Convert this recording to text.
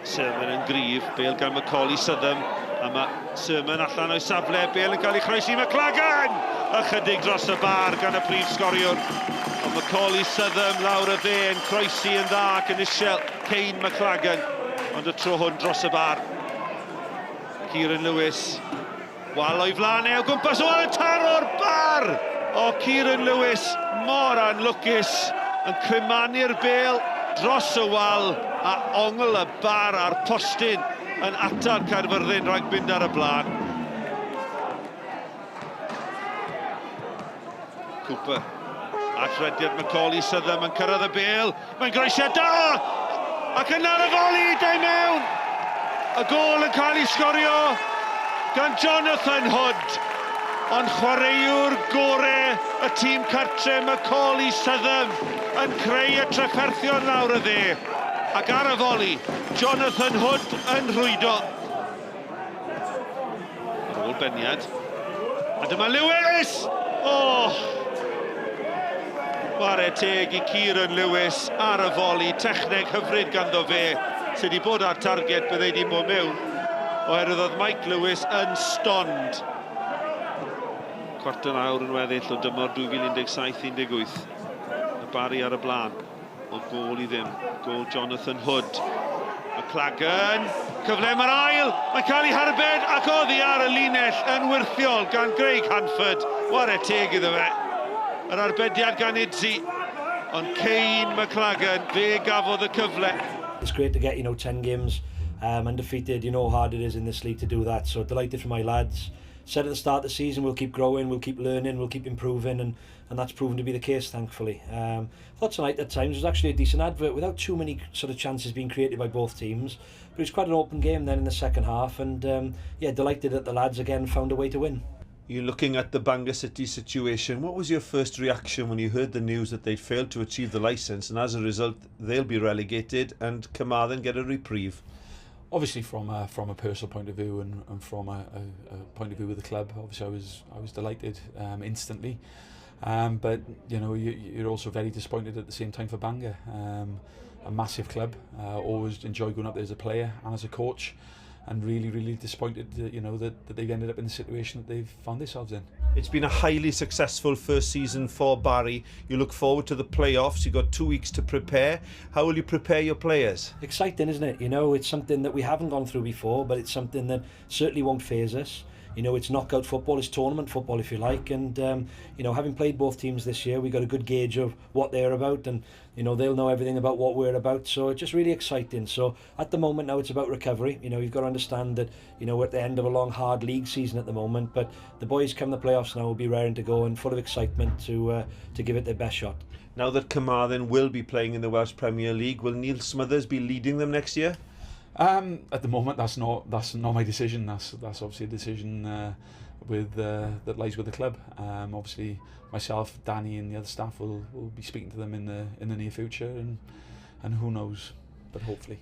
Sermon yn gryf, Bale gan Macaulay Southam, a mae Sermon allan o'i safle, Bale yn cael ei chroesi, McLagan! Ychydig dros y bar gan y prif sgoriwr. Ond Macaulay Southam lawr y dde yn croesi yn dda ac yn isel Kane McLagan, ond y tro hwn dros y bar. Kieran Lewis, wal o'i flan o gwmpas, o yn taro'r bar! O Kieran Lewis, mor anlwcus, yn crymanu'r Bale dros y wal a ongl y bar a'r postyn yn atal Caerfyrddin rhag mynd ar y blaen. Cooper, at rediad Macaulay Southam yn cyrraedd y Bale, mae'n groesiad da! Ac yna y foli, dau mewn! Y gol yn cael ei sgorio gan Jonathan Hood, ond chwaraewr gorau y tîm cartre Macaulay Southam yn creu y trafferthion lawr y dde. Ac ar y foli, Jonathan Hood yn rhwydo. Ar ôl beniad. A dyma Lewis! Chwarae teg i Kieran Lewis ar y foli, techneg hyfryd ganddo fe, sydd wedi bod ar target bydde wedi bod mewn, oherwydd oedd Mike Lewis yn stond. Cwarter awr yn weddill o dymor 2017-18. Y Barri ar y blaen, o gol i ddim, gol Jonathan Hood. McLagan, cyfle mae'r ail, mae'n cael ei harbed ac oddi ar y linell yn wirthiol gan Craig Hanford. Chwarae teg iddo fe. Yr arbediad gan Idzi, ond Kane McLagan, fe gafodd y cyfle. It's great to get, 10 games undefeated. You know how hard it is in this league to do that. So delighted for my lads. Said at the start of the season, we'll keep growing, we'll keep learning, we'll keep improving, and that's proven to be the case, thankfully. I thought tonight at times was actually a decent advert without too many sort of chances being created by both teams. But it was quite an open game then in the second half, and yeah, delighted that the lads again found a way to win. You're looking at the Bangor City situation. What was your first reaction when you heard the news that they'd failed to achieve the licence, and as a result they'll be relegated and Carmarthen get a reprieve? Obviously, from a personal point of view and from a point of view with the club, obviously I was delighted instantly. But you're also very disappointed at the same time for Bangor. A massive club. Always enjoy going up there as a player and as a coach. And really disappointed that they've ended up in the situation that they've found themselves in. It's been a highly successful first season for Barri. You look forward to the playoffs. You've got 2 weeks to prepare. How will you prepare your players? Exciting, isn't it? It's something that we haven't gone through before, but it's something that certainly won't faze us. It's knockout football, it's tournament football if you like, and having played both teams this year, we got a good gauge of what they're about, and they'll know everything about what we're about, so it's just really exciting. So at the moment now it's about recovery. You've got to understand that we're at the end of a long hard league season at the moment, but the boys come the playoffs now will be raring to go and full of excitement to give it their best shot. Now that Carmarthen will be playing in the Welsh Premier League, will Neil Smothers be leading them next year? At the moment, that's not my decision. That's obviously a decision that lies with the club. Obviously, myself, Danny, and the other staff will be speaking to them in the near future, and who knows, but hopefully.